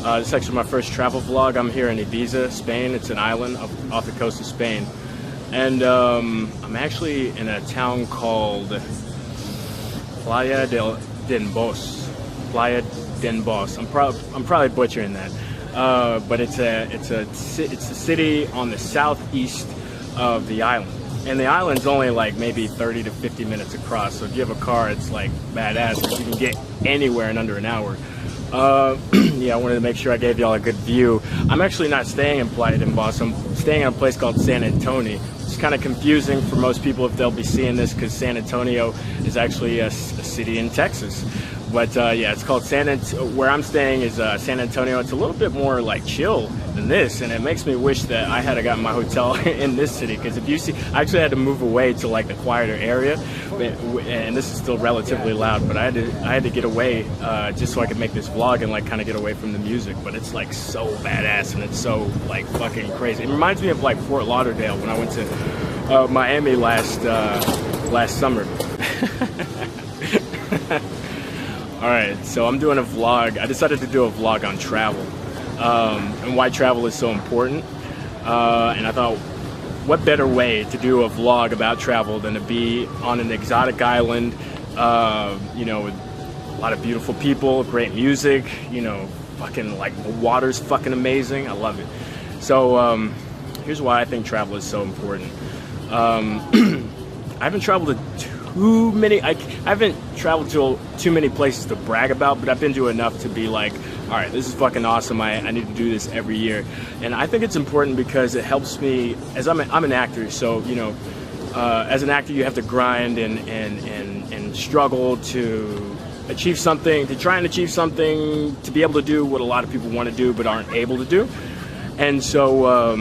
This is actually my first travel vlog. I'm here in Ibiza, Spain. It's an island off the coast of Spain. And I'm actually in a town called Playa den Bos. Playa den Bos. I'm probably butchering that. But it's a city on the southeast of the island. And the island's only like maybe 30 to 50 minutes across. So if you have a car, it's like badass because you can get anywhere in under an hour. Yeah, I wanted to make sure I gave y'all a good view. I'm actually not staying in Playa den Bos. I'm staying in a place called San Antonio. It's kind of confusing for most people if they'll be seeing this because San Antonio is actually a city in Texas. But yeah, it's called where I'm staying is San Antonio. It's a little bit more like chill than this, and it makes me wish that I had gotten my hotel in this city. Because if you see, I actually had to move away to like the quieter area, and this is still relatively loud. But I had to get away just so I could make this vlog and like kind of get away from the music. But it's like so badass, and it's so like fucking crazy. It reminds me of like Fort Lauderdale when I went to Miami last summer. Alright, so I'm doing a vlog. I decided to do a vlog on travel and why travel is so important. And I thought, what better way to do a vlog about travel than to be on an exotic island, you know, with a lot of beautiful people, great music, you know, fucking like the water's fucking amazing. I love it. So here's why I think travel is so important. I haven't traveled to too many. I haven't traveled to too many places to brag about, but I've been to enough to be like, all right, this is fucking awesome. I need to do this every year, and I think it's important because it helps me. As I'm an actor, so you know, as an actor, you have to grind and struggle to achieve something, to try and achieve something, to be able to do what a lot of people want to do but aren't able to do, and so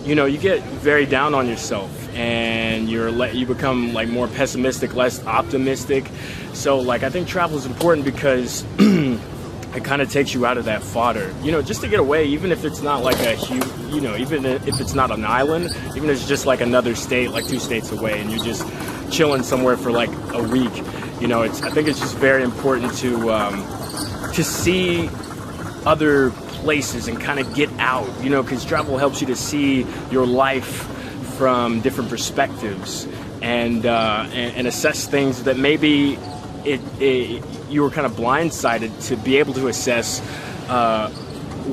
you know, you get very down on yourself. And you become like more pessimistic, less optimistic. So like I think travel is important because it kind of takes you out of that fodder, you know, just to get away, even if it's not like a huge, you know, even if it's not an island, even if it's just like another state, like 2 states away, and you're just chilling somewhere for like a week. You know, I think it's just very important to see other places and kind of get out, you know, because travel helps you to see your life from different perspectives and assess things that maybe you were kind of blindsided to be able to assess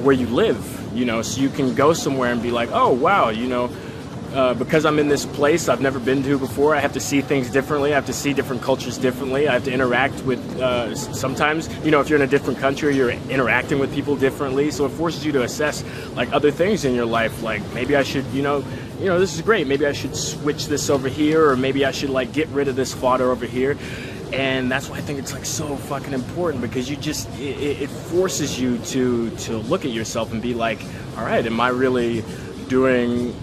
where you live, you know, so you can go somewhere and be like, oh wow, you know, because I'm in this place I've never been to before, I have to see things differently, I have to see different cultures differently, I have to interact with, sometimes, you know, if you're in a different country, you're interacting with people differently, so it forces you to assess like other things in your life, like maybe I should, you know, this is great, maybe I should switch this over here, or maybe I should like get rid of this fodder over here. And that's why I think it's like so fucking important, because you just, it forces you to look at yourself and be like, all right, am I really doing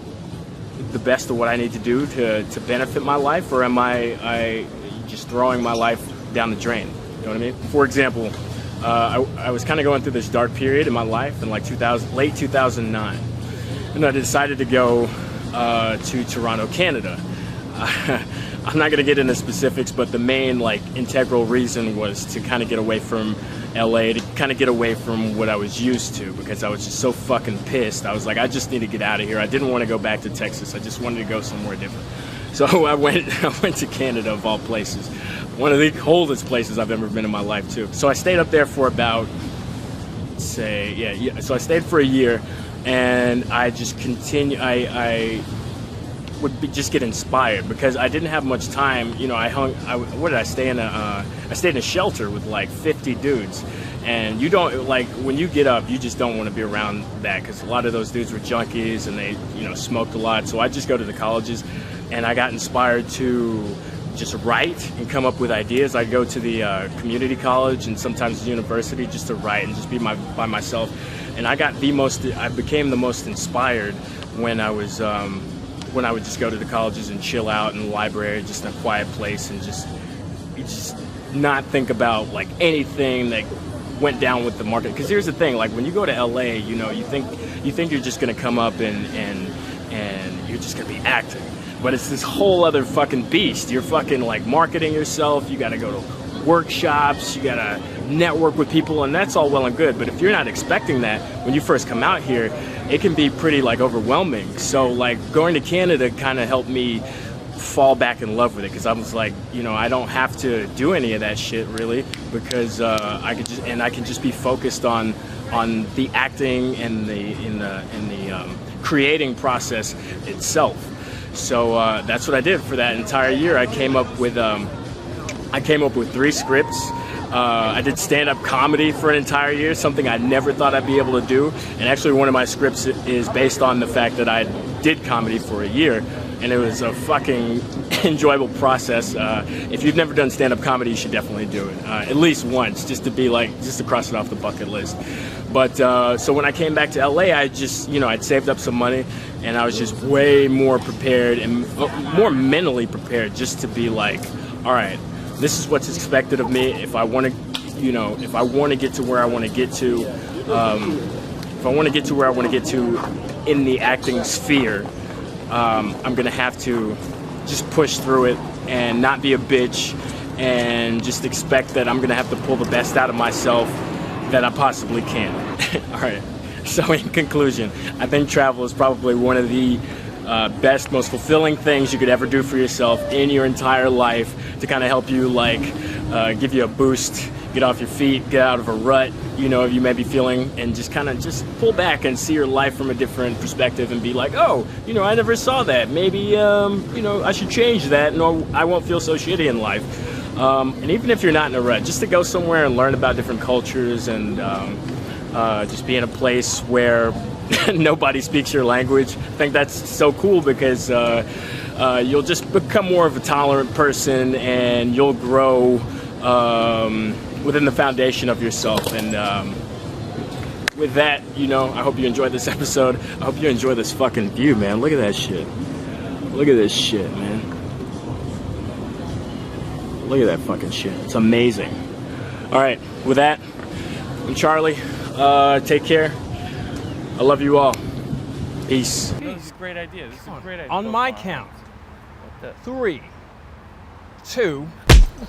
the best of what I need to do to benefit my life, or am I just throwing my life down the drain? You know what I mean? For example, I was kind of going through this dark period in my life in like late 2009, and I decided to go to Toronto, Canada. I'm not going to get into specifics, but the main like integral reason was to kind of get away from LA, to kind of get away from what I was used to, because I was just so fucking pissed. I was like, I just need to get out of here. I didn't want to go back to Texas. I just wanted to go somewhere different. So I went to Canada, of all places. One of the coldest places I've ever been in my life too. So I stayed up there for about, so I stayed for a year, and I just continue. I would just get inspired because I didn't have much time. You know, what did I stay in I stayed in a shelter with like 50 dudes, and you don't, like, when you get up, you just don't want to be around that, because a lot of those dudes were junkies and they, you know, smoked a lot. So I just go to the colleges, and I got inspired to just write and come up with ideas. I go to the community college and sometimes the university just to write and just be by myself. And I became the most inspired when I was when I would just go to the colleges and chill out in the library, just in a quiet place, and just not think about like anything that went down with the market. Because here's the thing, like when you go to LA, you know, you think you're just gonna come up and you're just gonna be acting, but it's this whole other fucking beast. You're fucking like marketing yourself. You gotta go to workshops, you gotta network with people, and that's all well and good. But if you're not expecting that when you first come out here, it can be pretty like overwhelming. So like going to Canada kind of helped me fall back in love with it, because I was like, you know, I don't have to do any of that shit really, because I can just be focused on the acting and the creating process itself. So that's what I did for that entire year. I came up with 3 scripts. I did stand-up comedy for an entire year, something I never thought I'd be able to do. And actually one of my scripts is based on the fact that I did comedy for a year, and it was a fucking enjoyable process. If you've never done stand-up comedy, you should definitely do it, at least once, just to cross it off the bucket list. But so when I came back to LA, I just, you know, I'd saved up some money, and I was just way more prepared and more mentally prepared, just to be like, all right, this is what's expected of me. If I want to, you know, if I want to get to where I want to get to, if I want to get to where I want to get to in the acting sphere, I'm gonna have to just push through it and not be a bitch, and just expect that I'm gonna have to pull the best out of myself that I possibly can. All right. So in conclusion, I think travel is probably one of the best, most fulfilling things you could ever do for yourself in your entire life, to kind of help you, like, give you a boost, get off your feet, get out of a rut, you know, you may be feeling, and just kind of just pull back and see your life from a different perspective and be like, oh, you know, I never saw that. Maybe, you know, I should change that, and I won't feel so shitty in life. And even if you're not in a rut, just to go somewhere and learn about different cultures, and just be in a place where nobody speaks your language. I think that's so cool, because you'll just become more of a tolerant person, and you'll grow within the foundation of yourself. And with that, you know, I hope you enjoyed this episode. I hope you enjoy this fucking view, man. Look at that shit. Look at this shit, man. Look at that fucking shit. It's amazing. All right, with that, I'm Charlie. Take care. I love you all. Peace. This is a great idea. This is a great idea. On my count. 3, 2.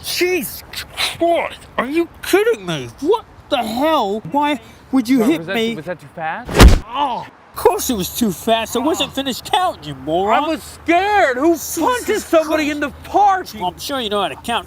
Jesus Christ! Are you kidding me? What the hell? Why would you hit me? Was that too fast? Oh, of course it was too fast. I wasn't finished counting, you moron. I was scared. Who punches somebody in the park? Well, I'm sure you know how to count.